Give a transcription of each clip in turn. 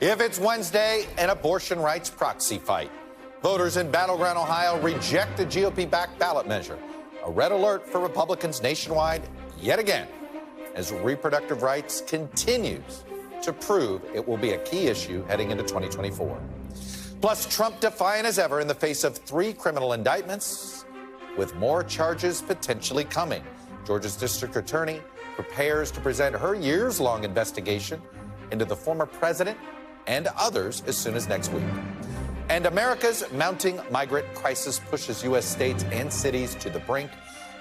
If it's Wednesday, an abortion rights proxy fight. Voters in battleground Ohio reject a GOP-backed ballot measure. A red alert for Republicans nationwide yet again, as reproductive rights continues to prove it will be a key issue heading into 2024. Plus, Trump defiant as ever in the face of 3 criminal indictments, with more charges potentially coming. Georgia's district attorney prepares to present her years-long investigation into the former president and others as soon as next week. And America's mounting migrant crisis pushes U.S. states and cities to the brink.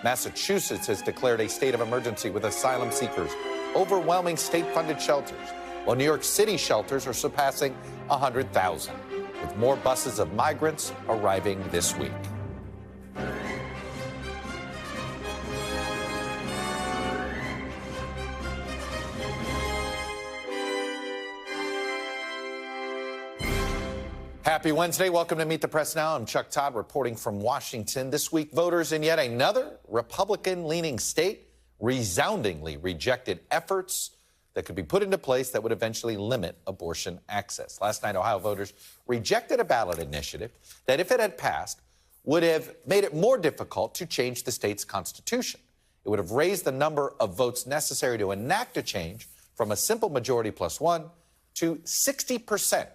Massachusetts has declared a state of emergency with asylum seekers overwhelming state-funded shelters, while New York City shelters are surpassing 100,000, with more buses of migrants arriving this week. Happy Wednesday. Welcome to Meet the Press Now. I'm Chuck Todd reporting from Washington. This week, voters in yet another Republican-leaning state resoundingly rejected efforts that could be put into place that would eventually limit abortion access. Last night, Ohio voters rejected a ballot initiative that, if it had passed, would have made it more difficult to change the state's constitution. It would have raised the number of votes necessary to enact a change from a simple majority plus 1 to 60%.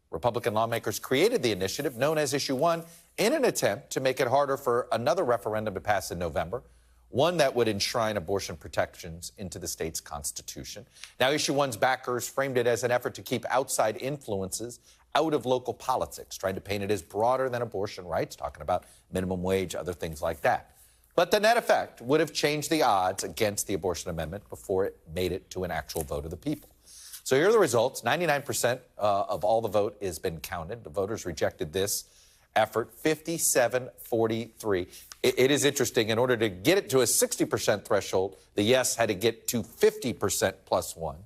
Republican lawmakers created the initiative known as Issue 1 in an attempt to make it harder for another referendum to pass in November, one that would enshrine abortion protections into the state's constitution. Now, Issue 1's backers framed it as an effort to keep outside influences out of local politics, trying to paint it as broader than abortion rights, talking about minimum wage, other things like that. But the net effect would have changed the odds against the abortion amendment before it made it to an actual vote of the people. So here are the results. 99% of all the vote has been counted. The voters rejected this effort, 57-43. It is interesting. In order to get it to a 60% threshold, the yes had to get to 50% plus 1.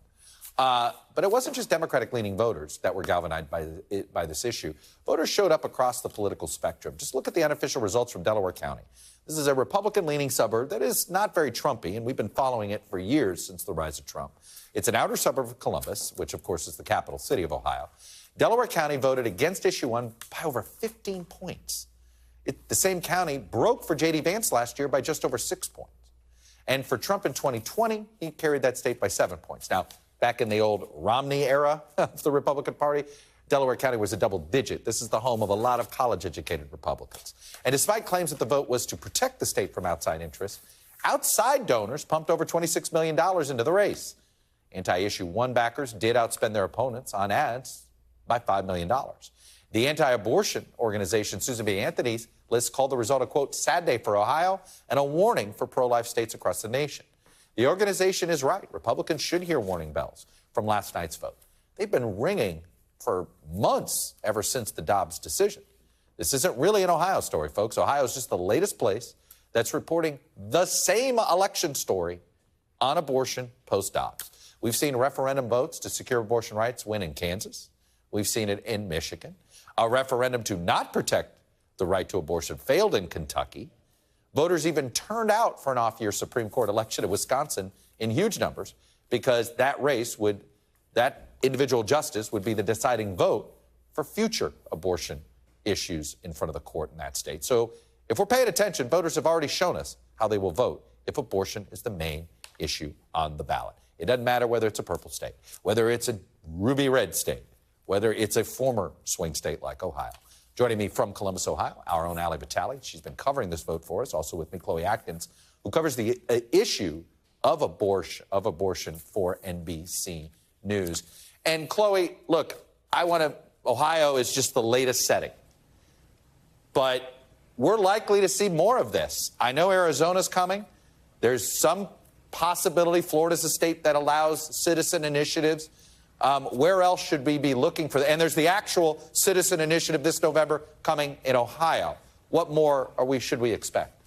But it wasn't just Democratic-leaning voters that were galvanized by this issue. Voters showed up across the political spectrum. Just look at the unofficial results from Delaware County. This is a Republican-leaning suburb that is not very Trumpy, and we've been following it for years since the rise of Trump. It's an outer suburb of Columbus, which, of course, is the capital city of Ohio. Delaware County voted against Issue 1 by over 15 points. The same county broke for J.D. Vance last year by just over 6 points. And for Trump in 2020, he carried that state by 7 points. Now, back in the old Romney era of the Republican Party, Delaware County was a double digit. This is the home of a lot of college-educated Republicans. And despite claims that the vote was to protect the state from outside interests, outside donors pumped over $26 million into the race. Anti-Issue 1 backers did outspend their opponents on ads by $5 million. The anti-abortion organization Susan B. Anthony's list called the result a, quote, sad day for Ohio and a warning for pro-life states across the nation. The organization is right. Republicans should hear warning bells from last night's vote. They've been ringing for months ever since the Dobbs decision. This isn't really an Ohio story, folks. Ohio is just the latest place that's reporting the same election story on abortion post-Dobbs. We've seen referendum votes to secure abortion rights win in Kansas. We've seen it in Michigan. A referendum to not protect the right to abortion failed in Kentucky. Voters even turned out for an off-year Supreme Court election in Wisconsin in huge numbers because that individual justice would be the deciding vote for future abortion issues in front of the court in that state. So if we're paying attention, voters have already shown us how they will vote if abortion is the main issue on the ballot. It doesn't matter whether it's a purple state, whether it's a ruby red state, whether it's a former swing state like Ohio. Joining me from Columbus, Ohio, our own Allie Vitale. She's been covering this vote for us. Also with me, Chloe Atkins, who covers the issue of abortion for NBC News. And Chloe, look, Ohio is just the latest setting, but we're likely to see more of this. I know Arizona's coming. There's some possibility Florida's a state that allows citizen initiatives. Where else should we be looking for? And there's the actual citizen initiative this November coming in Ohio. What more should we expect?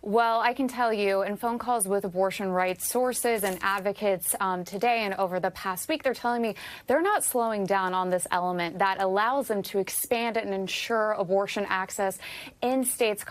Well, I can tell you in phone calls with abortion rights sources and advocates today and over the past week, they're telling me they're not slowing down on this element that allows them to expand and ensure abortion access in state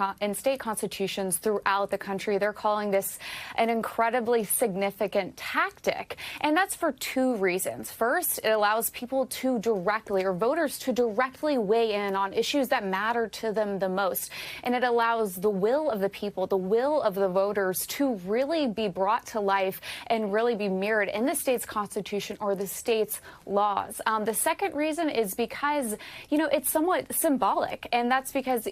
constitutions throughout the country. They're calling this an incredibly significant tactic. And that's for two reasons. First, it allows people to directly, or voters to directly weigh in on issues that matter to them the most. And it allows the will of the people, the will of the voters, to really be brought to life and really be mirrored in the state's constitution or the state's laws. The second reason is because, it's somewhat symbolic. And that's because,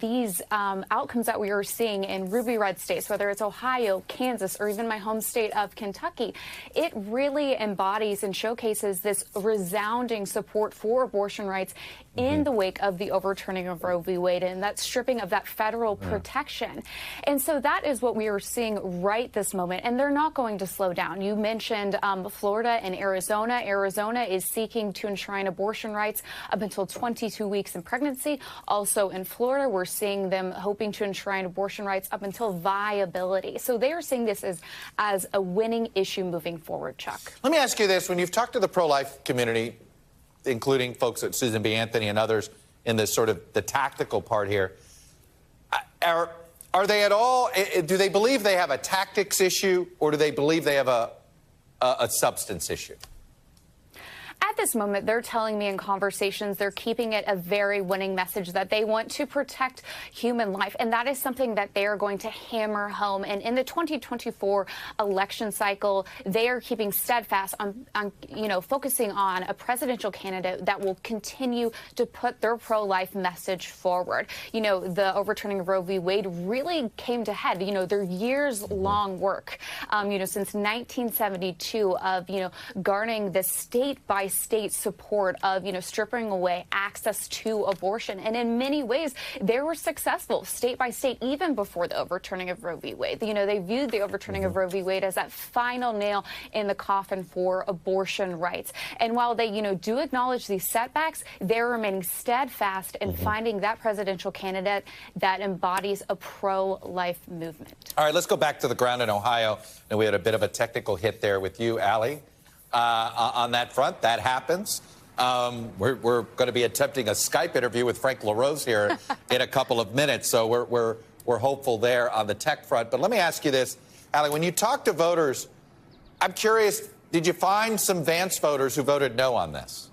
these outcomes that we are seeing in ruby red states, whether it's Ohio, Kansas, or even my home state of Kentucky, it really embodies and showcases this resounding support for abortion rights in the wake of the overturning of Roe v. Wade and that stripping of that federal protection. And so that is what we are seeing right this moment, and they're not going to slow down. You mentioned Florida and Arizona. Arizona is seeking to enshrine abortion rights up until 22 weeks in pregnancy. Also in Florida, we're seeing them hoping to enshrine abortion rights up until viability. So they are seeing this as a winning issue moving forward, Chuck. Let me ask you this. When you've talked to the pro-life community, including folks at Susan B. Anthony and others in this sort of the tactical part here, are they at all, do they believe they have a tactics issue, or do they believe they have a substance issue? At this moment, they're telling me in conversations they're keeping it a very winning message that they want to protect human life. And that is something that they are going to hammer home. And in the 2024 election cycle, they are keeping steadfast on focusing on a presidential candidate that will continue to put their pro-life message forward. The overturning of Roe v. Wade really came to head, their years-long work, since 1972 of, garnering the state-by-state support of, stripping away access to abortion. And in many ways, they were successful state by state, even before the overturning of Roe v. Wade. They viewed the overturning of Roe v. Wade as that final nail in the coffin for abortion rights. And while they, do acknowledge these setbacks, they're remaining steadfast in finding that presidential candidate that embodies a pro-life movement. All right, let's go back to the ground in Ohio. And we had a bit of a technical hit there with you, Allie. On that front, that happens. We're going to be attempting a Skype interview with Frank LaRose here in a couple of minutes, so we're hopeful there on the tech front. But let me ask you this, Allie, when you talk to voters, I'm curious, did you find some Vance voters who voted no on this?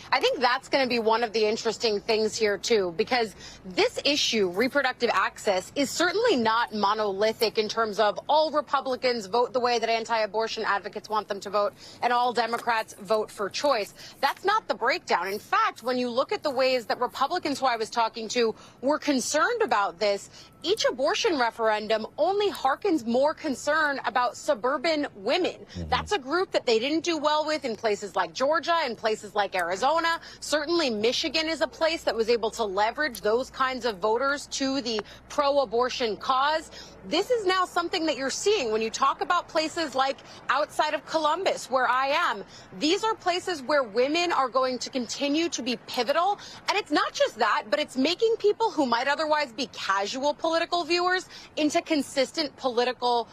I think that's going to be one of the interesting things here, too, because this issue, reproductive access, is certainly not monolithic in terms of all Republicans vote the way that anti-abortion advocates want them to vote and all Democrats vote for choice. That's not the breakdown. In fact, when you look at the ways that Republicans who I was talking to were concerned about this, each abortion referendum only harkens more concern about suburban women. That's a group that they didn't do well with in places like Georgia and places like Arizona. Certainly Michigan is a place that was able to leverage those kinds of voters to the pro-abortion cause. This is now something that you're seeing when you talk about places like outside of Columbus, where I am. These are places where women are going to continue to be pivotal. And it's not just that, but it's making people who might otherwise be casual political viewers into consistent political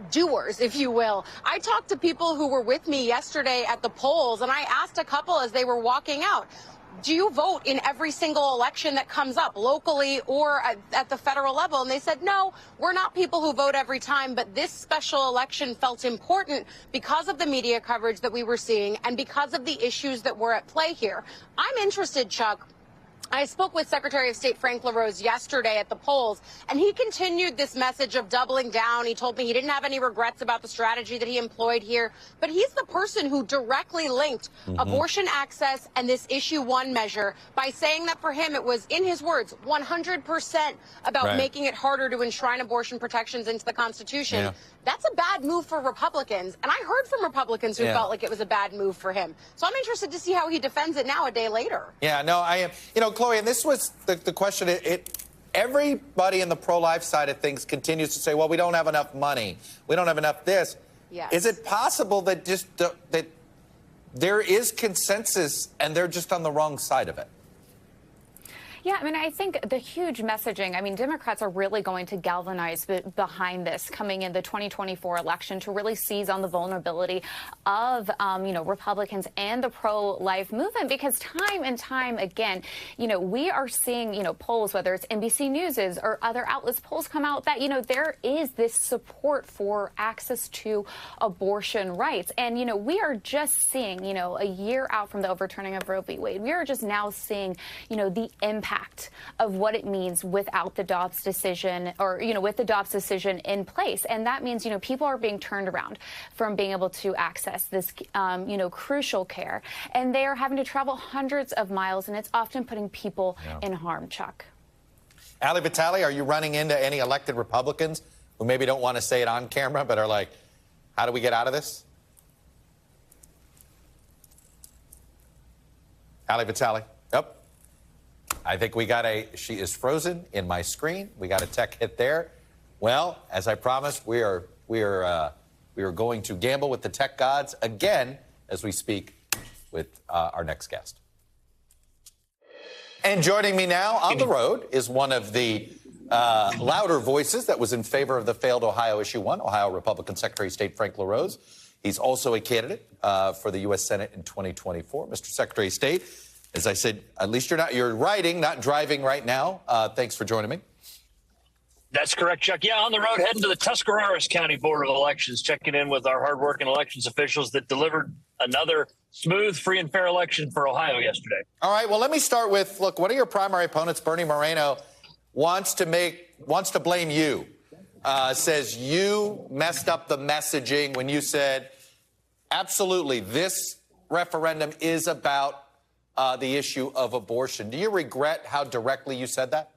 doers, if you will. I talked to people who were with me yesterday at the polls, and I asked a couple as they were walking out, do you vote in every single election that comes up locally or at the federal level? And they said, no, we're not people who vote every time, but this special election felt important because of the media coverage that we were seeing and because of the issues that were at play here. I'm interested, Chuck. I spoke with Secretary of State Frank LaRose yesterday at the polls, and he continued this message of doubling down. He told me he didn't have any regrets about the strategy that he employed here, but he's the person who directly linked abortion access and this issue 1 measure by saying that for him it was, in his words, 100% about making it harder to enshrine abortion protections into the Constitution. Yeah. That's a bad move for Republicans, and I heard from Republicans who felt like it was a bad move for him. So I'm interested to see how he defends it now a day later. Yeah, no, I am. Chloe, and this was the question. Everybody in the pro-life side of things continues to say, well, we don't have enough money. We don't have enough this. Yes. Is it possible that that there is consensus and they're just on the wrong side of it? Yeah, I mean, I think the huge messaging, I mean, Democrats are really going to galvanize behind this coming in the 2024 election to really seize on the vulnerability of, Republicans and the pro-life movement, because time and time again, we are seeing, polls, whether it's NBC News's or other outlets, polls come out that, there is this support for access to abortion rights. And, we are just seeing, a year out from the overturning of Roe v. Wade, we are just now seeing, the impact of what it means without the Dobbs decision or, with the Dobbs decision in place. And that means, people are being turned around from being able to access this, crucial care. And they are having to travel hundreds of miles, and it's often putting people in harm, Chuck. Ali Vitale, are you running into any elected Republicans who maybe don't want to say it on camera, but are like, how do we get out of this? Ali Vitale? Yep. I think she is frozen in my screen. We got a tech hit there. Well, as I promised, we are going to gamble with the tech gods again as we speak with our next guest. And joining me now on the road is one of the louder voices that was in favor of the failed Ohio Issue 1, Ohio Republican Secretary of State Frank LaRose. He's also a candidate for the U.S. Senate in 2024. Mr. Secretary of State, as I said, at least you're riding, not driving right now. Thanks for joining me. That's correct, Chuck. Yeah, on the road, heading to the Tuscarawas County Board of Elections, checking in with our hardworking elections officials that delivered another smooth, free, and fair election for Ohio yesterday. All right, well, let me start with, look, one of your primary opponents, Bernie Moreno, wants to blame you, says you messed up the messaging when you said, absolutely, this referendum is about the issue of abortion. Do you regret how directly you said that?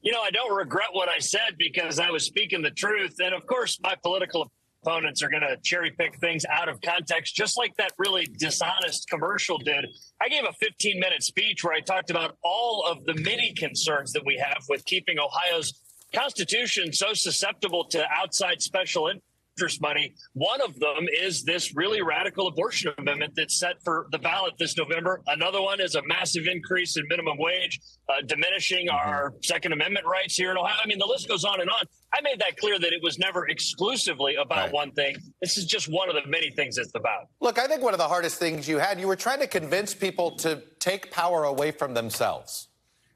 I don't regret what I said because I was speaking the truth. And of course, my political opponents are going to cherry pick things out of context, just like that really dishonest commercial did. I gave a 15-minute speech where I talked about all of the many concerns that we have with keeping Ohio's Constitution so susceptible to outside special interest money. One of them is this really radical abortion amendment that's set for the ballot this November. Another one is a massive increase in minimum wage, diminishing our Second Amendment rights here in Ohio. I mean, the list goes on and on. I made that clear that it was never exclusively about one thing. This is just one of the many things it's about. Look, I think one of the hardest things you were trying to convince people to take power away from themselves,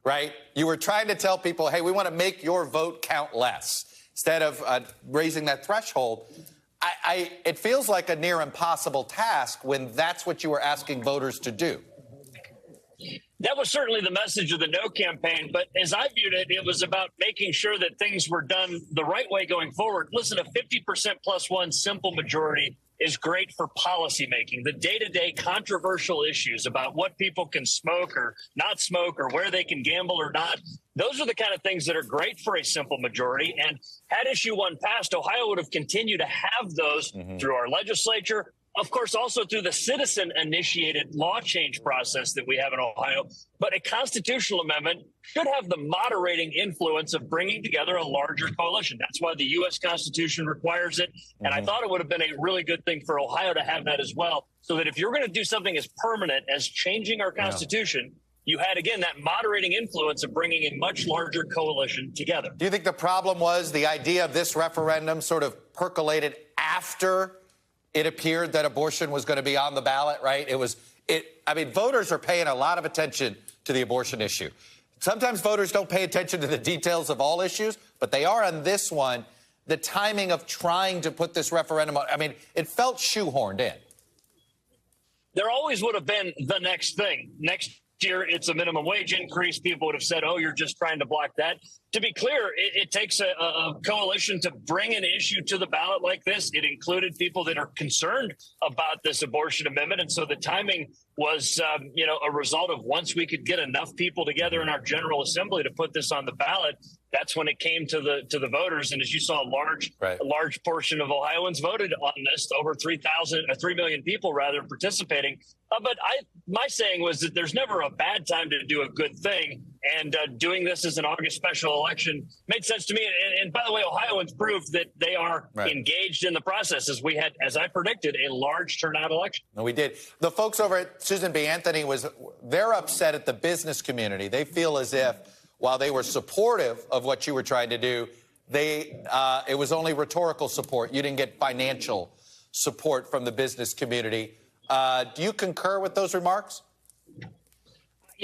right? You were trying to tell people, hey, we want to make your vote count less. Instead of raising that threshold, it feels like a near impossible task when that's what you were asking voters to do. That was certainly the message of the No campaign. But as I viewed it, it was about making sure that things were done the right way going forward. Listen, a 50% plus one simple majority is great for policymaking. The day-to-day controversial issues about what people can smoke or not smoke or where they can gamble or not, those are the kind of things that are great for a simple majority. And had Issue 1 passed, Ohio would have continued to have those through our legislature, of course, also through the citizen-initiated law change process that we have in Ohio. But a constitutional amendment should have the moderating influence of bringing together a larger coalition. That's why the U.S. Constitution requires it. And I thought it would have been a really good thing for Ohio to have that as well, so that if you're going to do something as permanent as changing our Constitution, you had, again, that moderating influence of bringing a much larger coalition together. Do you think the problem was the idea of this referendum sort of percolated after it appeared that abortion was going to be on the ballot, right? I mean, voters are paying a lot of attention to the abortion issue. Sometimes voters don't pay attention to the details of all issues, but they are on this one. The timing of trying to put this referendum on, I mean, it felt shoehorned in. There always would have been the next thing. Next year, it's a minimum wage increase. People would have said, oh, you're just trying to block that. To be clear, it takes a coalition to bring an issue to the ballot like this. It included people that are concerned about this abortion amendment. And so the timing was, a result of once we could get enough people together in our General Assembly to put this on the ballot, that's when it came to the voters. And as you saw, a large portion of Ohioans voted on this, over 3 million people participating. But my saying was that there's never a bad time to do a good thing. And doing this as an August special election made sense to me. And by the way, Ohioans proved that they are engaged in the process, as we had, as I predicted, a large turnout election. No, we did. The folks over at Susan B. Anthony they're upset at the business community. They feel as if while they were supportive of what you were trying to do, it was only rhetorical support. You didn't get financial support from the business community. Do you concur with those remarks?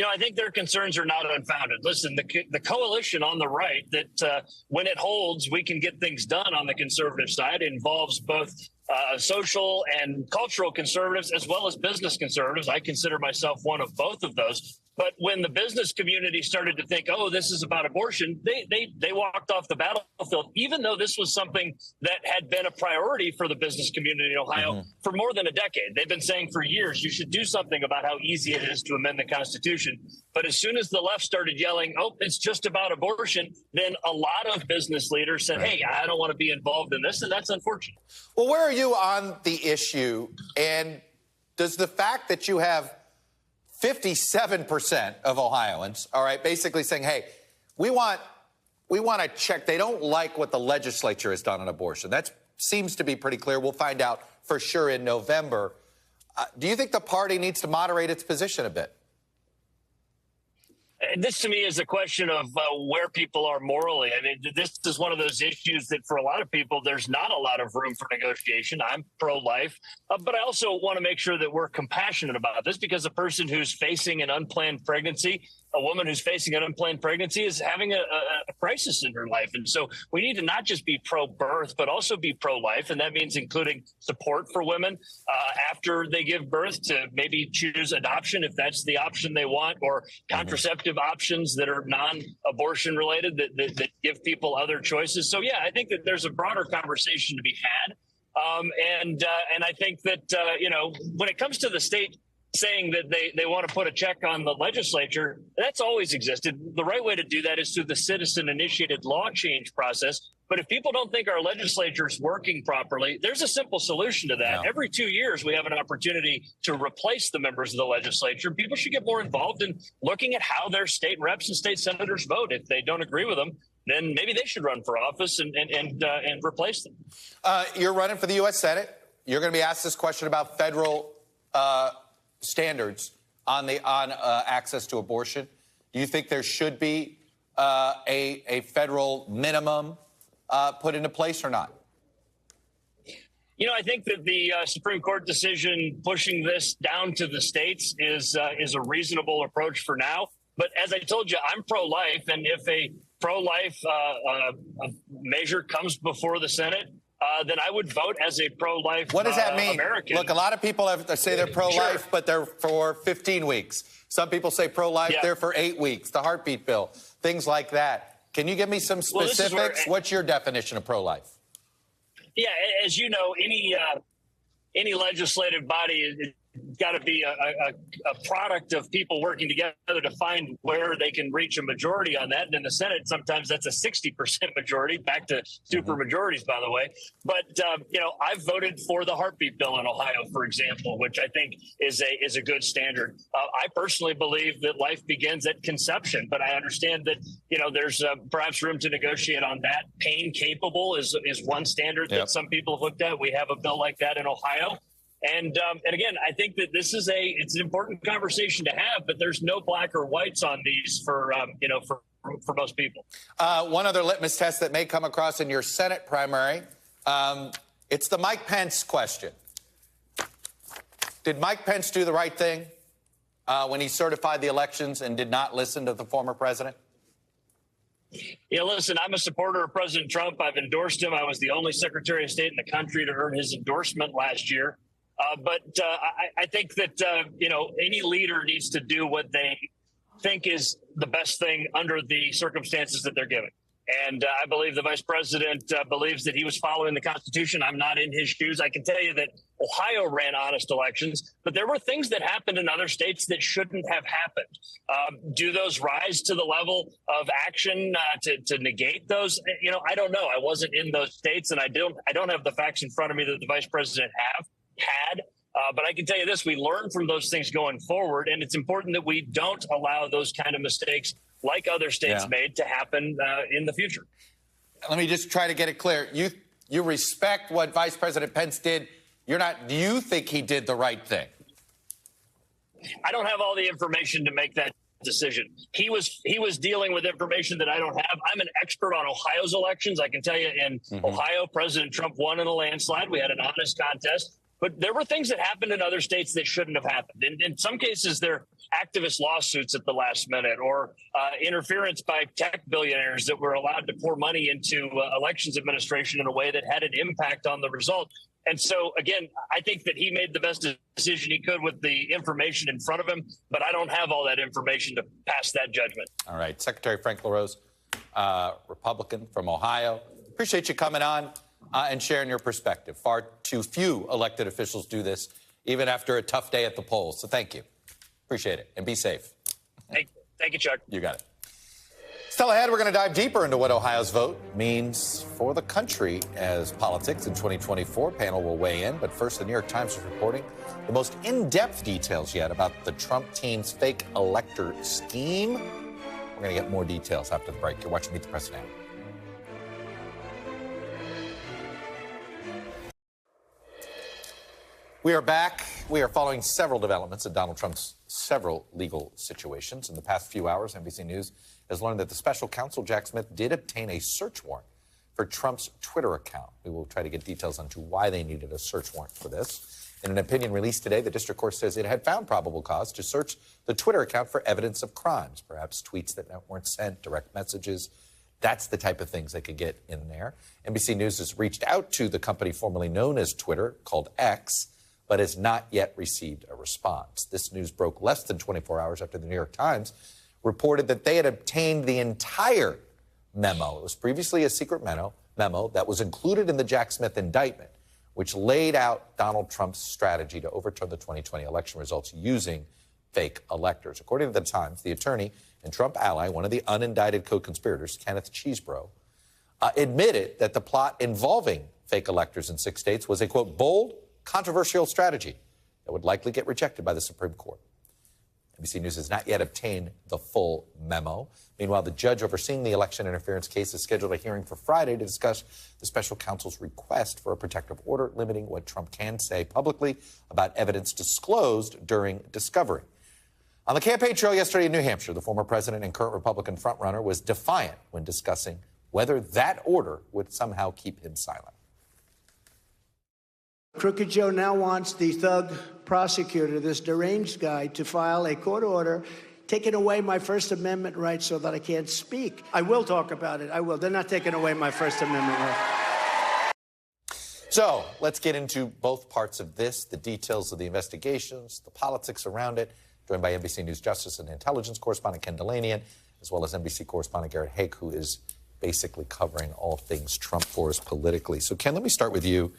I think their concerns are not unfounded. Listen, the coalition on the right that when it holds, we can get things done on the conservative side involves both social and cultural conservatives as well as business conservatives. I consider myself one of both of those. But when the business community started to think, oh, this is about abortion, they walked off the battlefield, even though this was something that had been a priority for the business community in Ohio for more than a decade. They've been saying for years, you should do something about how easy it is to amend the Constitution. But as soon as the left started yelling, oh, it's just about abortion, then a lot of business leaders said, hey, I don't want to be involved in this. And that's unfortunate. Well, where are you on the issue? And does the fact that you have 57% of Ohioans, all right, basically saying, hey, we want to check. They don't like what the legislature has done on abortion. That seems to be pretty clear. We'll find out for sure in November. Do you think the party needs to moderate its position a bit? This, to me, is a question of where people are morally. I mean, this is one of those issues that for a lot of people, there's not a lot of room for negotiation. I'm pro-life, but I also want to make sure that we're compassionate about this, because a person who's facing an unplanned pregnancy, a woman who's facing an unplanned pregnancy is having a crisis in her life. And so we need to not just be pro-birth, but also be pro-life. And that means including support for women after they give birth to maybe choose adoption if that's the option they want, or contraceptive options that are non-abortion related that give people other choices. So, yeah, I think that there's a broader conversation to be had. And I think that, when it comes to the state saying that they want to put a check on the legislature, that's always existed. The right way to do that is through the citizen-initiated law change process. But if people don't think our legislature is working properly, there's a simple solution to that. Yeah. Every 2 years, we have an opportunity to replace the members of the legislature. People should get more involved in looking at how their state reps and state senators vote. If they don't agree with them, then maybe they should run for office and replace them. You're running for the U.S. Senate. You're going to be asked this question about federal standards on access to abortion. Do you think there should be a federal minimum put into place or not? I think that the Supreme Court decision pushing this down to the states is a reasonable approach for now. But as I told you, I'm pro-life, and if a pro-life measure comes before the Senate, then I would vote as a pro-life What does that mean? American. Look, a lot of people say they're pro-life, Sure. but they're for 15 weeks. Some people say pro-life, they're for 8 weeks. The heartbeat bill, things like that. Can you give me some specifics? What's your definition of pro-life? Yeah, as you know, any legislative body got to be a product of people working together to find where they can reach a majority on that. And in the Senate, sometimes that's a 60% majority, back to super majorities, by the way. But, I've voted for the heartbeat bill in Ohio, for example, which I think is a good standard. I personally believe that life begins at conception, but I understand that, there's perhaps room to negotiate on that. Pain capable is one standard that some people have looked at. We have a bill like that in Ohio. And again, I think that it's an important conversation to have, but there's no black or whites on these for most people. One other litmus test that may come across in your Senate primary, it's the Mike Pence question. Did Mike Pence do the right thing when he certified the elections and did not listen to the former president? Yeah, listen, I'm a supporter of President Trump. I've endorsed him. I was the only Secretary of State in the country to earn his endorsement last year. But I think that, any leader needs to do what they think is the best thing under the circumstances that they're given. And I believe the vice president believes that he was following the Constitution. I'm not in his shoes. I can tell you that Ohio ran honest elections, but there were things that happened in other states that shouldn't have happened. Do those rise to the level of action to negate those? I don't know. I wasn't in those states, and I don't have the facts in front of me that the vice president had. But I can tell you this, we learn from those things going forward, and it's important that we don't allow those kind of mistakes like other states Yeah. made, to happen in the future. Let me just try to get it clear. You respect what Vice President Pence did. Do you think he did the right thing? I don't have all the information to make that decision. He was dealing with information that I don't have. I'm an expert on Ohio's elections. I can tell you in Ohio, President Trump won in a landslide. We had an honest contest. But there were things that happened in other states that shouldn't have happened. In some cases, they're activist lawsuits at the last minute, or interference by tech billionaires that were allowed to pour money into elections administration in a way that had an impact on the result. And so, again, I think that he made the best decision he could with the information in front of him, but I don't have all that information to pass that judgment. All right. Secretary Frank LaRose, Republican from Ohio. Appreciate you coming on and sharing your perspective. Far too few elected officials do this, even after a tough day at the polls. So thank you. Appreciate it. And be safe. Thank you, Chuck. You got it. Still ahead, we're going to dive deeper into what Ohio's vote means for the country as politics in 2024. Panel will weigh in. But first, the New York Times is reporting the most in-depth details yet about the Trump team's fake elector scheme. We're going to get more details after the break. You're watching Meet the Press Now. We are back. We are following several developments in Donald Trump's several legal situations. In the past few hours, NBC News has learned that the special counsel, Jack Smith, did obtain a search warrant for Trump's Twitter account. We will try to get details onto why they needed a search warrant for this. In an opinion released today, the district court says it had found probable cause to search the Twitter account for evidence of crimes, perhaps tweets that weren't sent, direct messages. That's the type of things they could get in there. NBC News has reached out to the company formerly known as Twitter, called X, but has not yet received a response. This news broke less than 24 hours after the New York Times reported that they had obtained the entire memo. It was previously a secret memo that was included in the Jack Smith indictment, which laid out Donald Trump's strategy to overturn the 2020 election results using fake electors. According to the Times, the attorney and Trump ally, one of the unindicted co-conspirators, Kenneth Chesebro, admitted that the plot involving fake electors in 6 states was a, quote, bold, controversial strategy that would likely get rejected by the Supreme Court. NBC News has not yet obtained the full memo. Meanwhile, the judge overseeing the election interference case has scheduled a hearing for Friday to discuss the special counsel's request for a protective order limiting what Trump can say publicly about evidence disclosed during discovery. On the campaign trail yesterday in New Hampshire, the former president and current Republican frontrunner was defiant when discussing whether that order would somehow keep him silent. Crooked Joe now wants the thug prosecutor, this deranged guy, to file a court order taking away my First Amendment rights so that I can't speak. I will talk about it. I will. They're not taking away my First Amendment rights. So let's get into both parts of this, the details of the investigations, the politics around it, joined by NBC News Justice and Intelligence correspondent Ken Delanian, as well as NBC correspondent Garrett Haake, who is basically covering all things Trump for us politically. So, Ken, let me start with you.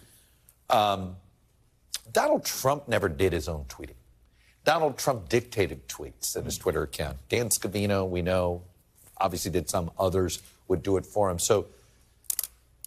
Donald Trump never did his own tweeting. Donald Trump dictated tweets in his Twitter account. Dan Scavino, we know, obviously did some. Others would do it for him. So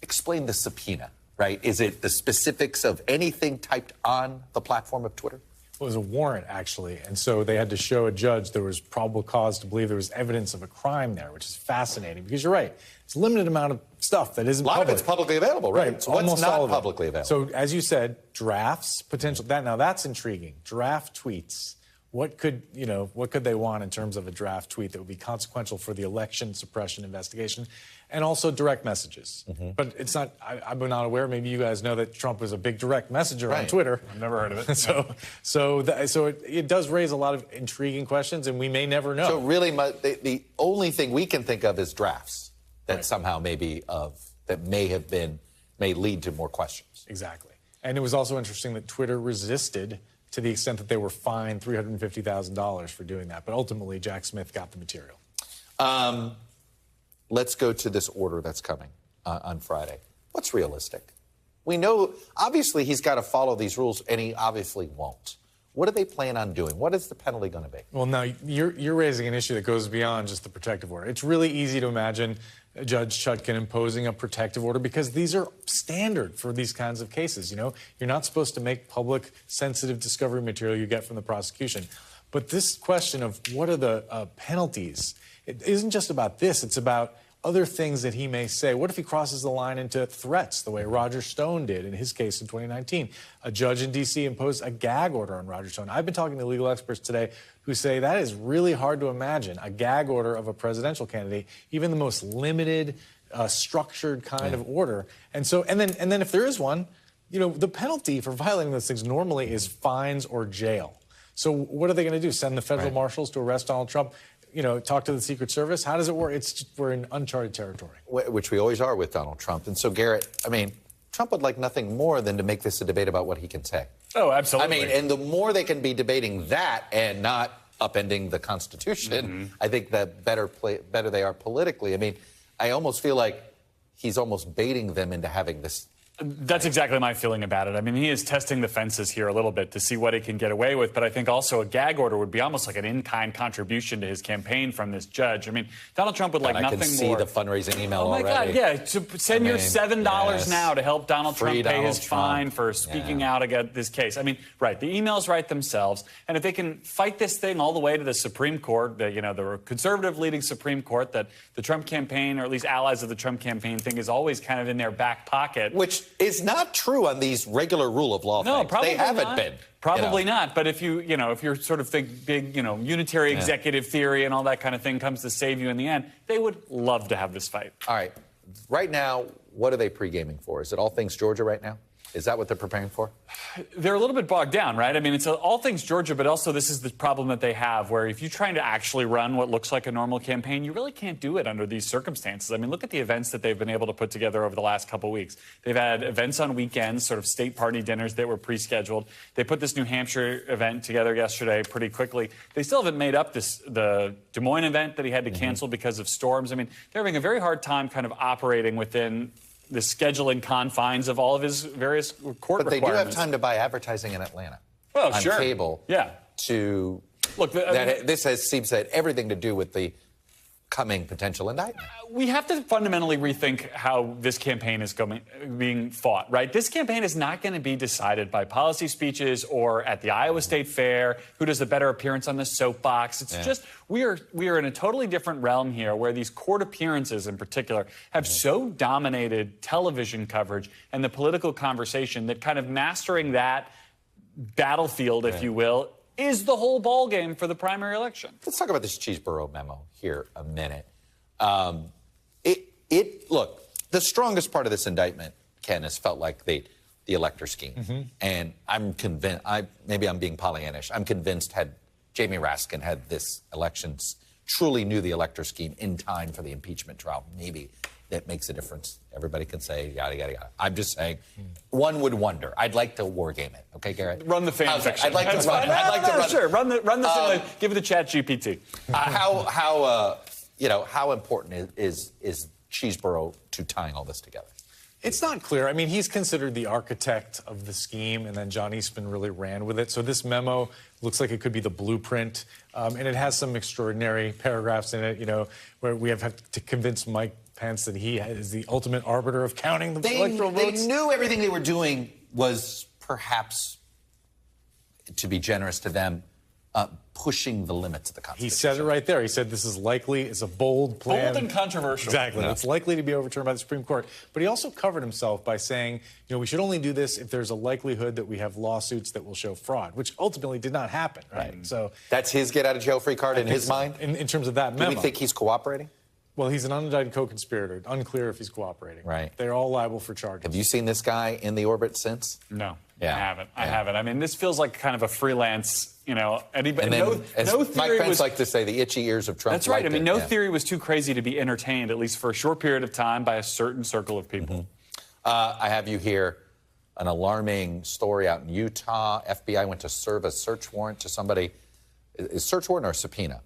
explain the subpoena, right? Is it the specifics of anything typed on the platform of Twitter? It was a warrant, actually, and so they had to show a judge there was probable cause to believe there was evidence of a crime there, which is fascinating because you're right. It's a limited amount of stuff that isn't public. A lot of it's publicly available, right? So what's not publicly available? So, as you said, drafts, potential. That's intriguing. Draft tweets. What could they want in terms of a draft tweet that would be consequential for the election suppression investigation? And also direct messages. Mm-hmm. But it's not, I'm not aware, maybe you guys know that Trump was a big direct messenger on Twitter. I've never heard of it. so it does raise a lot of intriguing questions, and we may never know. So really, the only thing we can think of is drafts that somehow may lead to more questions. Exactly. And it was also interesting that Twitter resisted to the extent that they were fined $350,000 for doing that. But ultimately, Jack Smith got the material. Let's go to this order that's coming on Friday. What's realistic? We know, obviously, he's got to follow these rules, and he obviously won't. What do they plan on doing? What is the penalty going to be? Well, now, you're raising an issue that goes beyond just the protective order. It's really easy to imagine Judge Chutkan imposing a protective order because these are standard for these kinds of cases. You know, you're not supposed to make public sensitive discovery material you get from the prosecution. But this question of what are the penalties, it isn't just about this. It's about other things that he may say. What if he crosses the line into threats, the way Roger Stone did in his case in 2019? A judge in D.C. imposed a gag order on Roger Stone. I've been talking to legal experts today who say that is really hard to imagine, a gag order of a presidential candidate, even the most limited, structured kind of order. And then if there is one, you know, the penalty for violating those things normally is fines or jail. So what are they going to do? Send the federal marshals to arrest Donald Trump? You know, talk to the Secret Service? How does it work? We're in uncharted territory. Which we always are with Donald Trump. And so, Garrett, I mean, Trump would like nothing more than to make this a debate about what he can say. Oh, absolutely. I mean, and the more they can be debating that and not upending the Constitution, I think the better they are politically. I mean, I almost feel like he's almost baiting them into having this. That's exactly my feeling about it. I mean, he is testing the fences here a little bit to see what he can get away with. But I think also a gag order would be almost like an in-kind contribution to his campaign from this judge. I mean, Donald Trump would like nothing more. I can see the fundraising email already. Oh, my God, yeah. To send your $7 now to help Donald Trump pay his fine for speaking out against this case. I mean, right, the emails write themselves. And if they can fight this thing all the way to the Supreme Court, the conservative leading Supreme Court that the Trump campaign, or at least allies of the Trump campaign, think is always kind of in their back pocket. Which is not true on these regular rule of law things. Probably they haven't not. been. Probably not. But if if you're sort of think big, unitary executive theory and all that kind of thing comes to save you in the end, they would love to have this fight. All right. Right now, what are they pre-gaming for? Is it all things Georgia right now? Is that what they're preparing for? They're a little bit bogged down, right? I mean, it's all things Georgia, but also this is the problem that they have, where if you're trying to actually run what looks like a normal campaign, you really can't do it under these circumstances. I mean, look at the events that they've been able to put together over the last couple of weeks. They've had events on weekends, sort of state party dinners that were pre-scheduled. They put this New Hampshire event together yesterday pretty quickly. They still haven't made up the Des Moines event that he had to cancel because of storms. I mean, they're having a very hard time kind of operating within the scheduling confines of all of his various court requirements. But they do have time to buy advertising in Atlanta. Well, on sure. cable. Yeah. To look. This seems to have everything to do with the coming potential indictment. We have to fundamentally rethink how this campaign is being fought, right? This campaign is not going to be decided by policy speeches or at the Iowa State Fair, who does the better appearance on the soapbox. It's just we are in a totally different realm here, where these court appearances in particular have so dominated television coverage and the political conversation that kind of mastering that battlefield, if you will, is the whole ballgame for the primary election. Let's talk about this Cheeseboro memo here a minute. Look, the strongest part of this indictment, Ken, has felt like the elector scheme. And I'm convinced, maybe I'm being Pollyannish, I'm convinced had Jamie Raskin had this elections, truly knew the elector scheme in time for the impeachment trial, maybe that makes a difference. Everybody can say, yada, yada, yada. I'm just saying, one would wonder. I'd like to war game it. Okay, Garrett? Run the fan fiction. I'd like to run it. Sure, run the simulator. Give it to ChatGPT. How important is Cheeseboro to tying all this together? It's not clear. I mean, he's considered the architect of the scheme, and then John Eastman really ran with it. So this memo looks like it could be the blueprint, and it has some extraordinary paragraphs in it, where we have to convince Mike Pence that he is the ultimate arbiter of counting the electoral votes. They knew everything they were doing was perhaps, to be generous to them, pushing the limits of the Constitution. He said it right there. He said this is likely, it's a bold plan. Bold and controversial. Exactly. It's likely to be overturned by the Supreme Court. But he also covered himself by saying, we should only do this if there's a likelihood that we have lawsuits that will show fraud, which ultimately did not happen, right? So that's his get-out-of-jail-free card in his mind? In terms of that memo. Do we think he's cooperating? Well, he's an unindicted co-conspirator. Unclear if he's cooperating. Right. They're all liable for charges. Have you seen this guy in the orbit since? No. Yeah. I haven't. I mean, this feels like kind of a freelance, anybody. And then, no Mike Pence liked to say, the itchy ears of Trump. That's right. I mean, no theory was too crazy to be entertained, at least for a short period of time, by a certain circle of people. I have you here, an alarming story out in Utah. FBI went to serve a search warrant to somebody. Is search warrant or subpoena?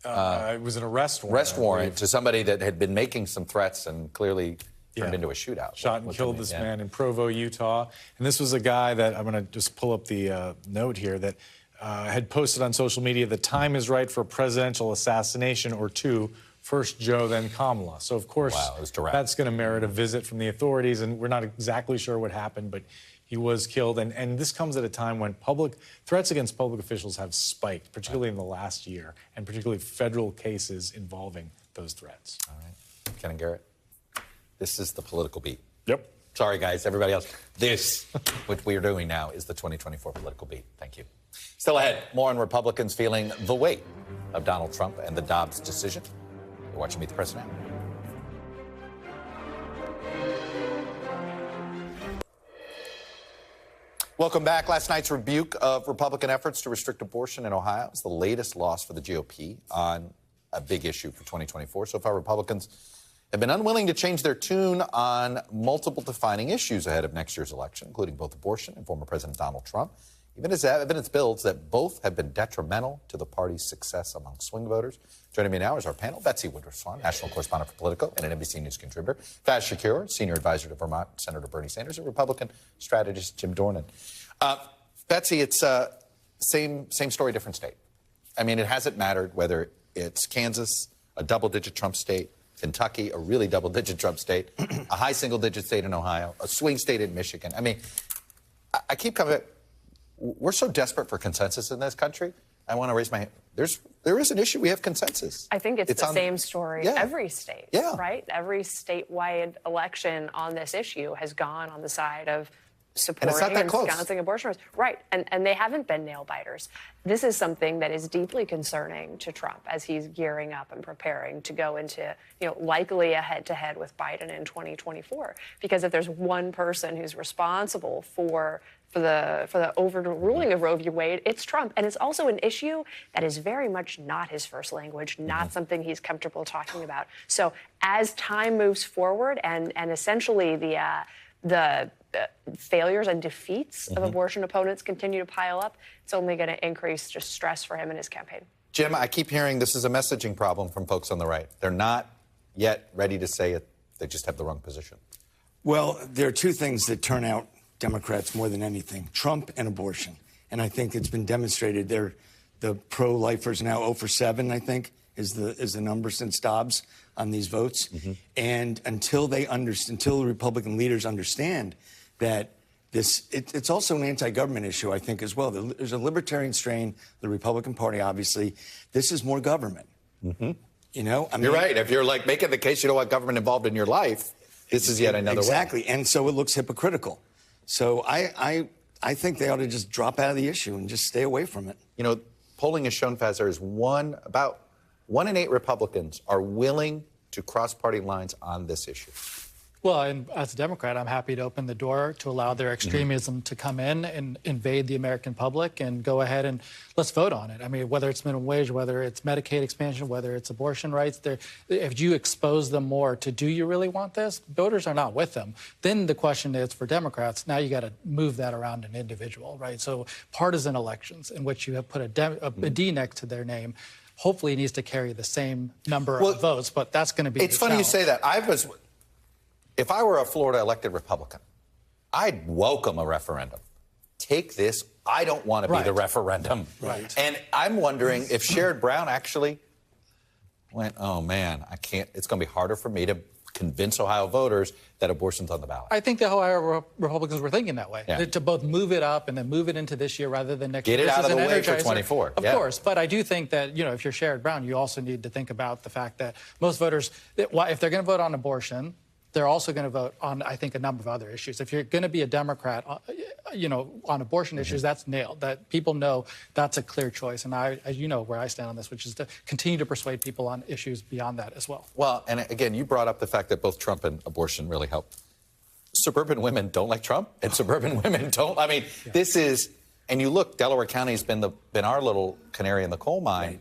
It was an arrest warrant. Arrest warrant to somebody that had been making some threats and clearly turned into a shootout. Shot and killed this man in Provo, Utah. And this was a guy that, I'm going to just pull up the note here, that had posted on social media, the time is right for a presidential assassination or two. First Joe, then Kamala. So, of course, that's going to merit a visit from the authorities. And we're not exactly sure what happened, but He was killed, and this comes at a time when threats against public officials have spiked, particularly in the last year, and particularly federal cases involving those threats. All right. Ken and Garrett, this is the political beat. Yep. Sorry, guys, everybody else. This, what we are doing now, is the 2024 political beat. Thank you. Still ahead, more on Republicans feeling the weight of Donald Trump and the Dobbs decision. You're watching Meet the Press Now. Welcome back. Last night's rebuke of Republican efforts to restrict abortion in Ohio is the latest loss for the GOP on a big issue for 2024. So far, Republicans have been unwilling to change their tune on multiple defining issues ahead of next year's election, including both abortion and former President Donald Trump, even as evidence builds that both have been detrimental to the party's success among swing voters. Joining me now is our panel, Betsy Woodruff-Swan, national correspondent for Politico and an NBC News contributor, Faz Shakur, senior advisor to Vermont Senator Bernie Sanders, and Republican strategist Jim Dornan. Betsy, it's same story, different state. I mean, it hasn't mattered whether it's Kansas, a double-digit Trump state, Kentucky, a really double-digit Trump state, a high single-digit state in Ohio, a swing state in Michigan. I mean, I keep coming. We're so desperate for consensus in this country. I want to raise my hand. There is an issue. We have consensus. I think it's the same story every state, right? Every statewide election on this issue has gone on the side of supporting and ensconcing abortion rights. Right, and they haven't been nail-biters. This is something that is deeply concerning to Trump as he's gearing up and preparing to go into, likely a head-to-head with Biden in 2024. Because if there's one person who's responsible for the overruling of Roe v. Wade, it's Trump. And it's also an issue that is very much not his first language, not something he's comfortable talking about. So as time moves forward and essentially the failures and defeats of abortion opponents continue to pile up, it's only going to increase just stress for him and his campaign. Jim, I keep hearing this is a messaging problem from folks on the right. They're not yet ready to say it. They just have the wrong position. Well, there are two things that turn out Democrats more than anything, Trump and abortion. And I think it's been demonstrated the pro-lifers now 0 for 7, I think, is the number since Dobbs on these votes. And until the Republican leaders understand that it's also an anti-government issue, I think, as well. There's a libertarian strain, the Republican Party, obviously. This is more government. You're right. If you're making the case you don't want government involved in your life, this is yet another way. Exactly. And so it looks hypocritical. So I think they ought to just drop out of the issue and just stay away from it. Polling has shown, Faz, there is about 1 in 8 Republicans are willing to cross party lines on this issue. Well, and as a Democrat, I'm happy to open the door to allow their extremism to come in and invade the American public and go ahead and let's vote on it. I mean, whether it's minimum wage, whether it's Medicaid expansion, whether it's abortion rights, if you expose them more to do you really want this, voters are not with them. Then the question is for Democrats, now you got to move that around an individual, right? So partisan elections in which you have put a D next to their name, hopefully needs to carry the same number of votes, but that's going to be It's funny you say that. If I were a Florida elected Republican, I'd welcome a referendum. Take this. I don't want to be the referendum. Right. And I'm wondering if Sherrod Brown actually went, oh, man, I can't. It's going to be harder for me to convince Ohio voters that abortion's on the ballot. I think the Ohio Republicans were thinking that way, to both move it up and then move it into this year rather than next year. Get it out of the way for 24. Of course, but I do think that, if you're Sherrod Brown, you also need to think about the fact that most voters, if they're going to vote on abortion, they're also going to vote on, I think, a number of other issues. If you're going to be a Democrat, on abortion issues, that's nailed. That people know that's a clear choice. And you know where I stand on this, which is to continue to persuade people on issues beyond that as well. Well, and again, you brought up the fact that both Trump and abortion really help. Suburban women don't like Trump, and suburban women don't. I mean, this is, and you look, Delaware County's been our little canary in the coal mine. Right.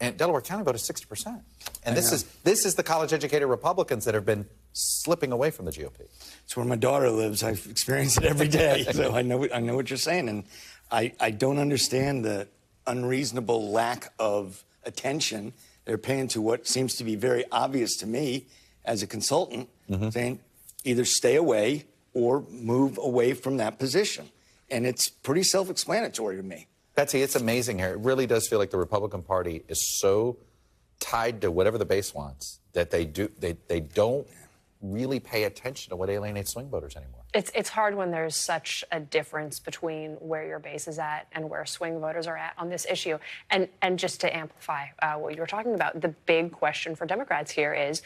And Delaware County voted 60%. And this is the college-educated Republicans that have been slipping away from the GOP. It's where my daughter lives. I've experienced it every day, so I know what you're saying. And I don't understand the unreasonable lack of attention they're paying to what seems to be very obvious to me as a consultant, saying either stay away or move away from that position. And it's pretty self-explanatory to me. Betsy, it's amazing here. It really does feel like the Republican Party is so tied to whatever the base wants that they don't really pay attention to what alienates swing voters anymore. It's hard when there's such a difference between where your base is at and where swing voters are at on this issue. And just to amplify what you were talking about, the big question for Democrats here is,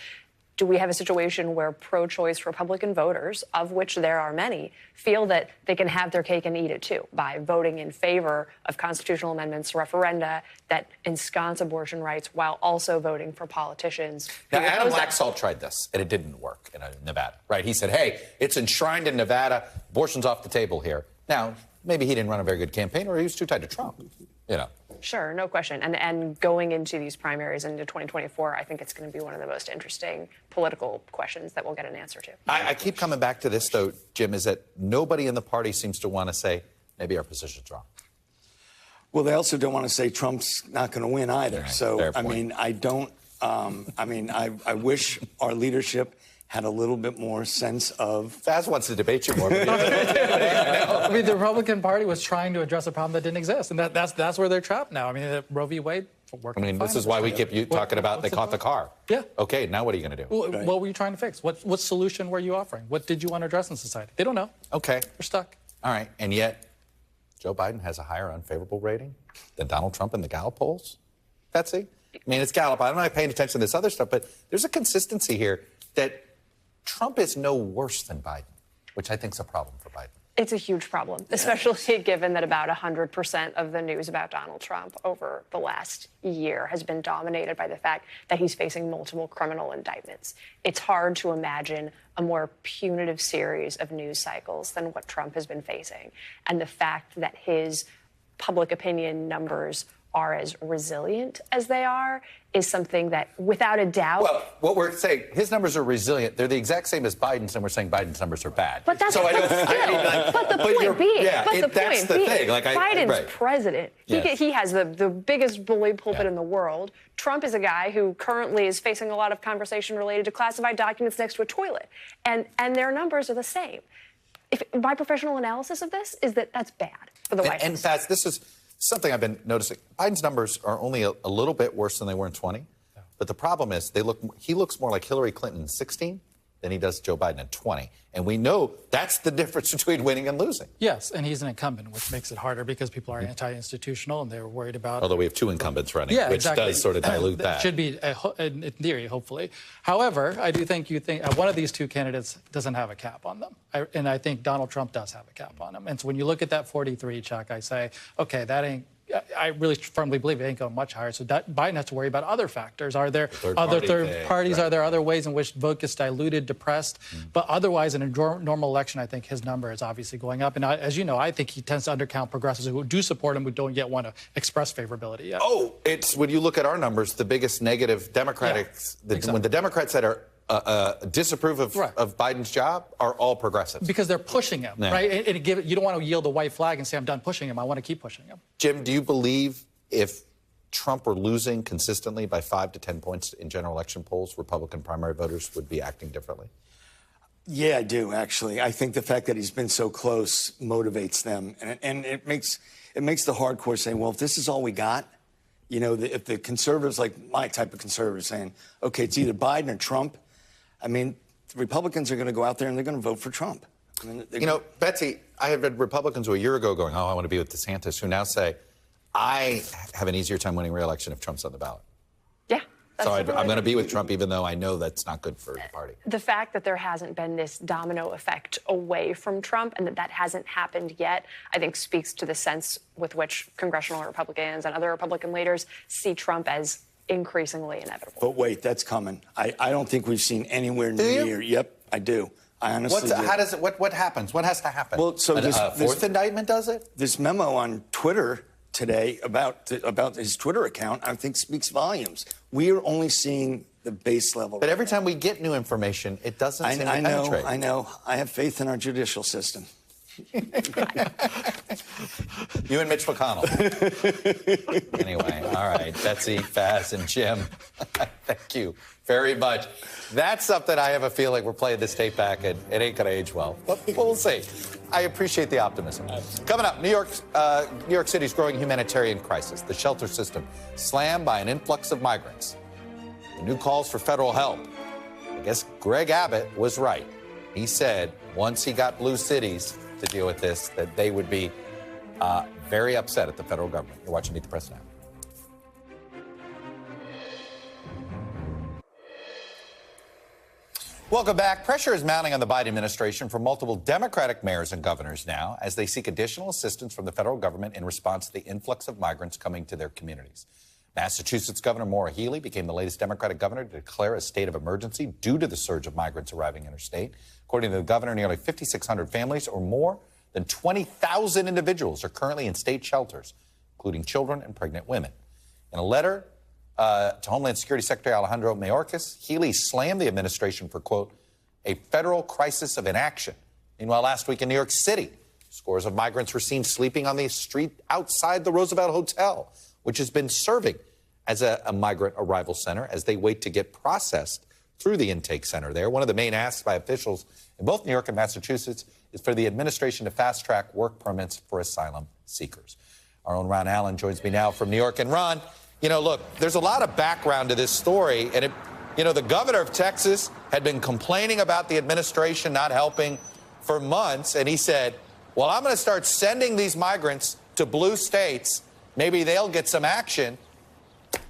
do we have a situation where pro-choice Republican voters, of which there are many, feel that they can have their cake and eat it too by voting in favor of constitutional amendments, referenda that ensconce abortion rights while also voting for politicians? Now, Adam Laxalt tried this, and it didn't work in Nevada, right? He said, hey, it's enshrined in Nevada. Abortion's off the table here. Now, maybe he didn't run a very good campaign, or he was too tied to Trump, you know. Sure, no question. And going into these primaries into 2024, I think it's going to be one of the most interesting political questions that we'll get an answer to. I keep coming back to this, though, Jim, is that nobody in the party seems to want to say, maybe our position's wrong. Well, they also don't want to say Trump's not going to win either. Right, so, I mean, I don't, I wish our leadership had a little bit more sense of... Faz wants to debate you more. I mean, the Republican Party was trying to address a problem that didn't exist, and that's where they're trapped now. I mean, Roe v. Wade worked. I mean, this is why we keep you talking about they caught the car. Yeah. Okay, now what are you going to do? Well, what were you trying to fix? What solution were you offering? What did you want to address in society? They don't know. Okay. They're stuck. All right, and yet Joe Biden has a higher unfavorable rating than Donald Trump in the Gallup polls. Betsy? I mean, it's Gallup. I'm not paying attention to this other stuff, but there's a consistency here that Trump is no worse than Biden, which I think is a problem for Biden. It's a huge problem, especially given that about 100% of the news about Donald Trump over the last year has been dominated by the fact that he's facing multiple criminal indictments. It's hard to imagine a more punitive series of news cycles than what Trump has been facing. And the fact that his public opinion numbers are as resilient as they are is something that, without a doubt... Well, what we're saying, his numbers are resilient. They're the exact same as Biden's, and we're saying Biden's numbers are bad. But that's so but the point being, Biden's president. Yes. He has the biggest bully pulpit in the world. Trump is a guy who currently is facing a lot of conversation related to classified documents next to a toilet. And their numbers are the same. My professional analysis of this is that that's bad for the White House. In fact, this is something I've been noticing. Biden's numbers are only a little bit worse than they were in 20. But the problem is he looks more like Hillary Clinton in 16 than he does Joe Biden in 20. And we know that's the difference between winning and losing. Yes, and he's an incumbent, which makes it harder because people are anti-institutional and they're worried about... Although we have two incumbents running, yeah, which exactly. does sort of dilute that. Should be, in theory, hopefully. However, I do think one of these two candidates doesn't have a cap on them. And I think Donald Trump does have a cap on him. And so when you look at that 43, Chuck, I say, okay, that ain't... I really firmly believe it ain't going much higher. So Biden has to worry about other factors. Are there other third parties? Right. Are there other ways in which vote gets diluted, depressed? But otherwise, in a normal election, I think his number is obviously going up. And as you know, I think he tends to undercount progressives who do support him, who don't yet want to express favorability yet. Oh, it's when you look at our numbers, the biggest negative Democratic, when the Democrats that are disapprove of Biden's job are all progressives. Because they're pushing him, right? And you don't want to yield the white flag and say, I'm done pushing him. I want to keep pushing him. Jim, do you believe if Trump were losing consistently by 5 to 10 points in general election polls, Republican primary voters would be acting differently? Yeah, I do, actually. I think the fact that he's been so close motivates them. And it makes the hardcore saying, well, if this is all we got, you know, if the conservatives, like my type of conservative, saying, okay, it's either Biden or Trump, I mean, the Republicans are going to go out there and they're going to vote for Trump. I mean, you know, Betsy, I had read Republicans who a year ago going, oh, I want to be with DeSantis, who now say, I have an easier time winning re-election if Trump's on the ballot. Yeah. So I'm going to be with Trump, even though I know that's not good for the party. The fact that there hasn't been this domino effect away from Trump and that hasn't happened yet, I think speaks to the sense with which congressional Republicans and other Republican leaders see Trump as increasingly inevitable. But wait, that's coming. I don't think we've seen anywhere near. Yep, I do. I honestly do. How does it? What happens? What has to happen? Well, so this fourth indictment does it? This memo on Twitter today about his Twitter account, I think, speaks volumes. We are only seeing the base level. But every time we get new information, it doesn't seem to penetrate. I know. I have faith in our judicial system. You and Mitch McConnell. Anyway, all right, Betsy, Faz, and Jim, thank you very much. That's something I have a feeling we're playing this tape back, and it ain't going to age well. But we'll see. I appreciate the optimism. Coming up, New York City's growing humanitarian crisis. The shelter system slammed by an influx of migrants. The new calls for federal help. I guess Greg Abbott was right. He said once he got blue cities to deal with this, that they would be very upset at the federal government. You're watching Meet the Press Now. Welcome back. Pressure is mounting on the Biden administration from multiple Democratic mayors and governors now as they seek additional assistance from the federal government in response to the influx of migrants coming to their communities. Massachusetts Governor Maura Healey became the latest Democratic governor to declare a state of emergency due to the surge of migrants arriving interstate. According to the governor, nearly 5,600 families or more than 20,000 individuals are currently in state shelters, including children and pregnant women. In a letter to Homeland Security Secretary Alejandro Mayorkas, Healey slammed the administration for, quote, a federal crisis of inaction. Meanwhile, last week in New York City, scores of migrants were seen sleeping on the street outside the Roosevelt Hotel, which has been serving as a migrant arrival center as they wait to get processed through the intake center there. One of the main asks by officials in both New York and Massachusetts is for the administration to fast-track work permits for asylum seekers. Our own Ron Allen joins me now from New York. And Ron, you know, look, there's a lot of background to this story. And, the governor of Texas had been complaining about the administration not helping for months. And he said, well, I'm going to start sending these migrants to blue states. Maybe they'll get some action.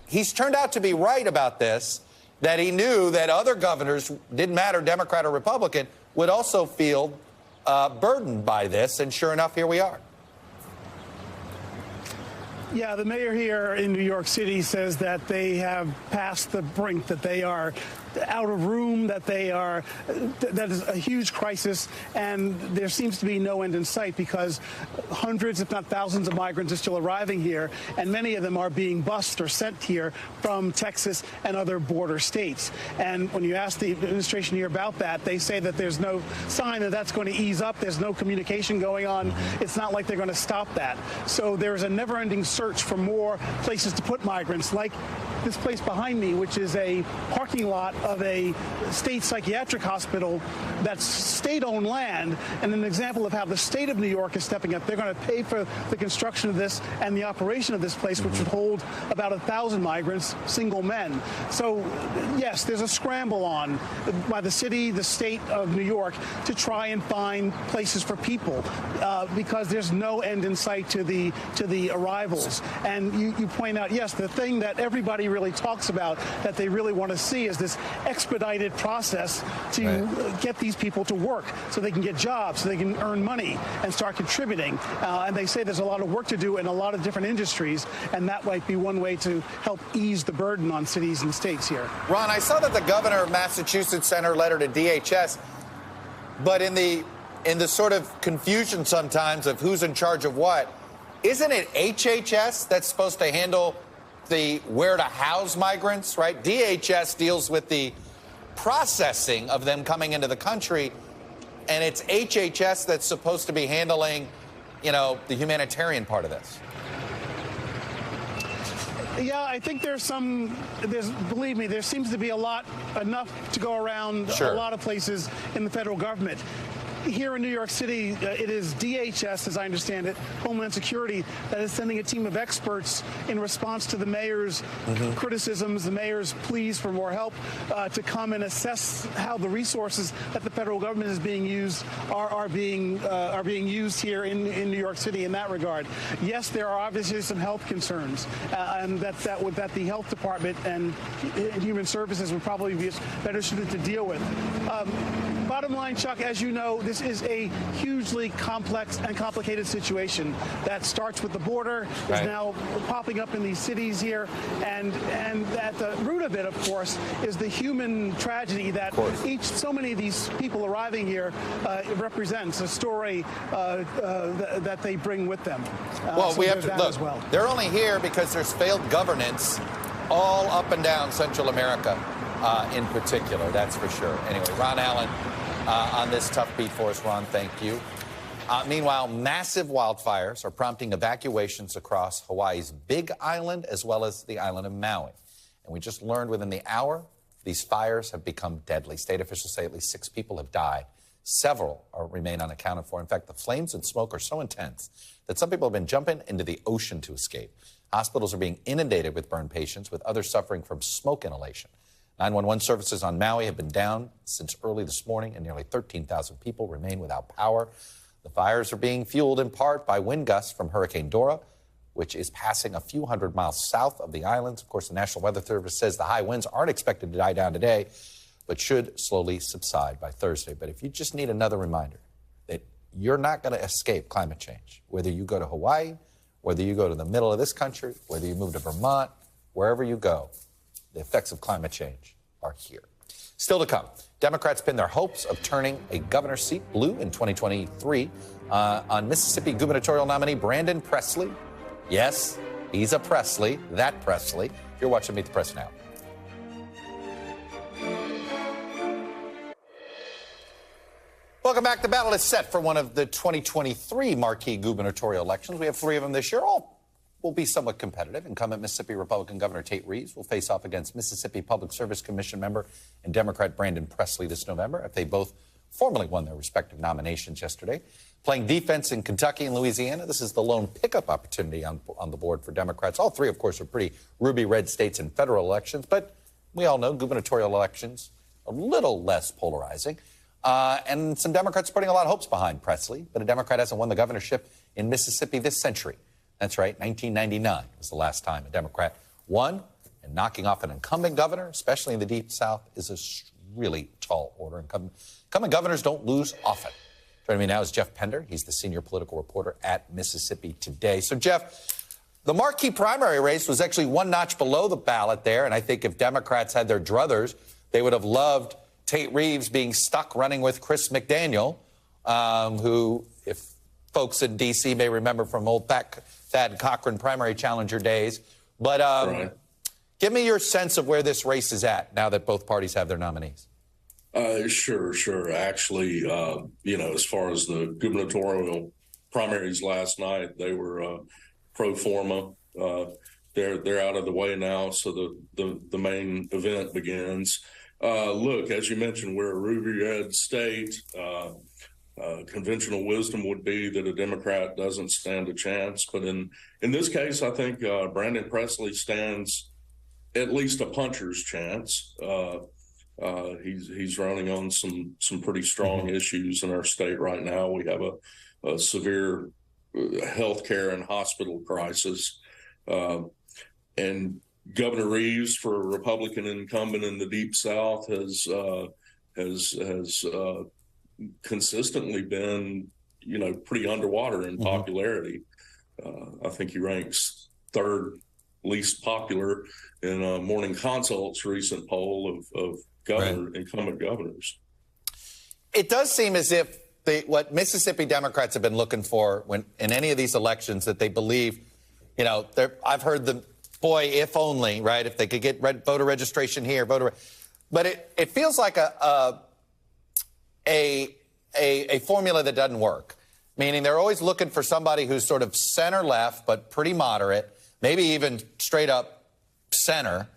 He's turned out to be right about this, that he knew that other governors, didn't matter Democrat or Republican, would also feel burdened by this. And sure enough, here we are. Yeah, the mayor here in New York City says that they have passed the brink, that they are out of room, that that is a huge crisis, and there seems to be no end in sight because hundreds, if not thousands, of migrants are still arriving here, and many of them are being bused or sent here from Texas and other border states. And when you ask the administration here about that, they say that there's no sign that that's going to ease up. There's no communication going on. It's not like they're going to stop that. So there's a never-ending search for more places to put migrants, like this place behind me, which is a parking lot of a state psychiatric hospital that's state-owned land, and an example of how the state of New York is stepping up. They're going to pay for the construction of this and the operation of this place, which would hold about 1,000 migrants, single men. So, yes, there's a scramble on by the city, the state of New York, to try and find places for people because there's no end in sight to the arrivals. And you point out, yes, the thing that everybody really talks about that they really want to see is this expedited process to get these people to work so they can get jobs, so they can earn money and start contributing. And they say there's a lot of work to do in a lot of different industries, and that might be one way to help ease the burden on cities and states here. Ron, I saw that the governor of Massachusetts sent her letter to DHS, but in the sort of confusion sometimes of who's in charge of what, isn't it HHS that's supposed to handle the where to house migrants, right? DHS deals with the processing of them coming into the country, and it's HHS that's supposed to be handling, the humanitarian part of this. Yeah, I think believe me, there seems to be enough to go around a lot of places in the federal government. Here in New York City, it is DHS, as I understand it, Homeland Security, that is sending a team of experts in response to the mayor's criticisms, the mayor's pleas for more help, to come and assess how the resources that the federal government is being used are being used here in New York City in that regard. Yes, there are obviously some health concerns, and that the health department and human services would probably be better suited to deal with. Bottom line, Chuck, as you know, this is a hugely complex and complicated situation that starts with the border, is now popping up in these cities here, and at the root of it, of course, is the human tragedy that so many of these people arriving here represents a story that they bring with them. Well, so we have to look. As well. They're only here because there's failed governance all up and down Central America. In particular, that's for sure. Anyway, Ron Allen on this tough beat for us. Ron, thank you. Meanwhile, massive wildfires are prompting evacuations across Hawaii's Big Island as well as the island of Maui. And we just learned within the hour, these fires have become deadly. State officials say at least 6 people have died. Several remain unaccounted for. In fact, the flames and smoke are so intense that some people have been jumping into the ocean to escape. Hospitals are being inundated with burned patients, with others suffering from smoke inhalation. 911 services on Maui have been down since early this morning, and nearly 13,000 people remain without power. The fires are being fueled in part by wind gusts from Hurricane Dora, which is passing a few hundred miles south of the islands. Of course, the National Weather Service says the high winds aren't expected to die down today, but should slowly subside by Thursday. But if you just need another reminder that you're not going to escape climate change, whether you go to Hawaii, whether you go to the middle of this country, whether you move to Vermont, wherever you go, the effects of climate change are here. Still to come, Democrats pin their hopes of turning a governor's seat blue in 2023 on Mississippi gubernatorial nominee Brandon Presley. Yes, he's a Presley, that Presley. You're watching Meet the Press Now. Welcome back. The battle is set for one of the 2023 marquee gubernatorial elections. We have 3 of them this year. All will be somewhat competitive. Incumbent Mississippi Republican Governor Tate Reeves will face off against Mississippi Public Service Commission member and Democrat Brandon Presley this November, if they both formally won their respective nominations yesterday. Playing defense in Kentucky and Louisiana, this is the lone pickup opportunity on the board for Democrats. All 3, of course, are pretty ruby red states in federal elections, but we all know gubernatorial elections are a little less polarizing. And some Democrats are putting a lot of hopes behind Presley, but a Democrat hasn't won the governorship in Mississippi this century. That's right, 1999 was the last time a Democrat won, and knocking off an incumbent governor, especially in the Deep South, is a really tall order. Incumbent governors don't lose often. Joining me now is Jeff Pender. He's the senior political reporter at Mississippi Today. So, Jeff, the marquee primary race was actually one notch below the ballot there, and I think if Democrats had their druthers, they would have loved Tate Reeves being stuck running with Chris McDaniel, who, if folks in D.C. may remember from old Thad Cochran primary challenger days. But right. Give me your sense of where this race is at now that both parties have their nominees. Sure. Actually, as far as the gubernatorial primaries last night, they were pro forma. They're out of the way now, so the main event begins. Look, as you mentioned, we're a ruby red state. Conventional wisdom would be that a Democrat doesn't stand a chance. But in this case, I think Brandon Presley stands at least a puncher's chance. He's running on some pretty strong issues in our state right now. We have a severe healthcare and hospital crisis. And Governor Reeves, for a Republican incumbent in the Deep South, has consistently been, pretty underwater in popularity. I think he ranks 3rd least popular in Morning Consult's recent poll of incumbent governors. It does seem as if what Mississippi Democrats have been looking for when in any of these elections, that they believe, I've heard the boy, if only, right? If they could get voter registration here, but it feels like a formula that doesn't work, meaning they're always looking for somebody who's sort of center left, but pretty moderate, maybe even straight up center,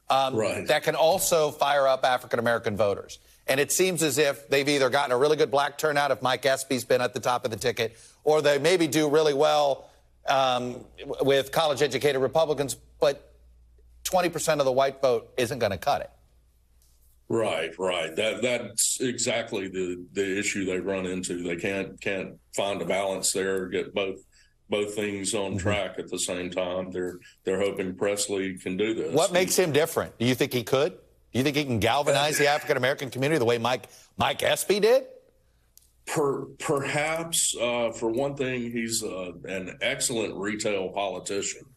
that can also fire up African-American voters. And it seems as if they've either gotten a really good black turnout if Mike Espy's been at the top of the ticket, or they maybe do really well with college-educated Republicans, but 20% of the white vote isn't going to cut it. Right. That's exactly the issue they run into. They can't find a balance there, get both things on track at the same time. They're hoping Presley can do this. What makes him different? Do you think he could? Do you think he can galvanize the African American community the way Mike Espy did? Perhaps. For one thing, he's an excellent retail politician.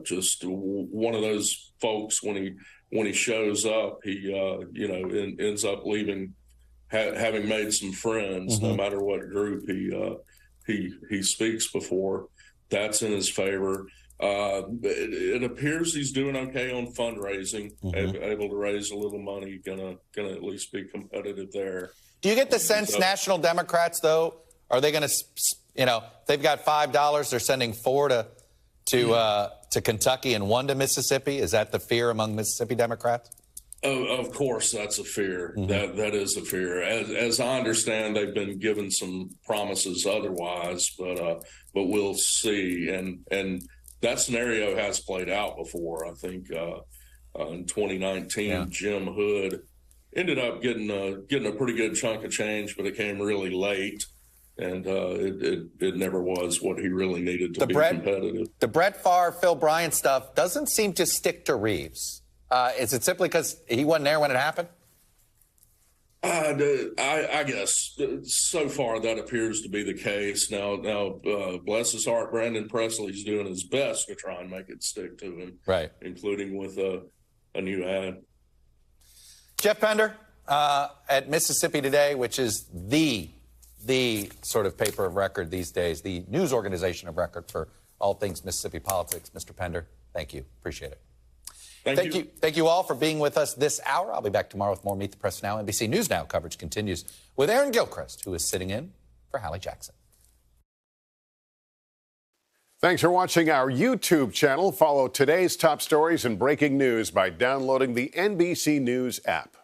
Just one of those folks when he shows up, he ends up leaving having made some friends, no matter what group he speaks before. That's in his favor. It appears he's doing okay on fundraising, able to raise a little money, gonna at least be competitive there. Do you get the sense national Democrats, though, are they going to, they've got $5, they're sending $4 to Kentucky and $1 to Mississippi? Is that the fear among Mississippi Democrats? Of course, that's a fear. That is a fear. As I understand, they've been given some promises otherwise, but we'll see. And that scenario has played out before. I think in 2019. Yeah. Jim Hood ended up getting a pretty good chunk of change, but it came really late, and it never was what he really needed to be competitive. The Brett Favre, Phil Bryant stuff doesn't seem to stick to Reeves. Is it simply because he wasn't there when it happened? I guess so far that appears to be the case. Now, bless his heart, Brandon Presley's doing his best to try and make it stick to him, right? Including with a new ad. Jeff Pender at Mississippi Today, which is the sort of paper of record these days, the news organization of record for all things Mississippi politics. Mr. Pender, thank you. Appreciate it. Thank you. Thank you all for being with us this hour. I'll be back tomorrow with more Meet the Press Now. NBC News Now coverage continues with Aaron Gilchrist, who is sitting in for Hallie Jackson. Thanks for watching our YouTube channel. Follow today's top stories and breaking news by downloading the NBC News app.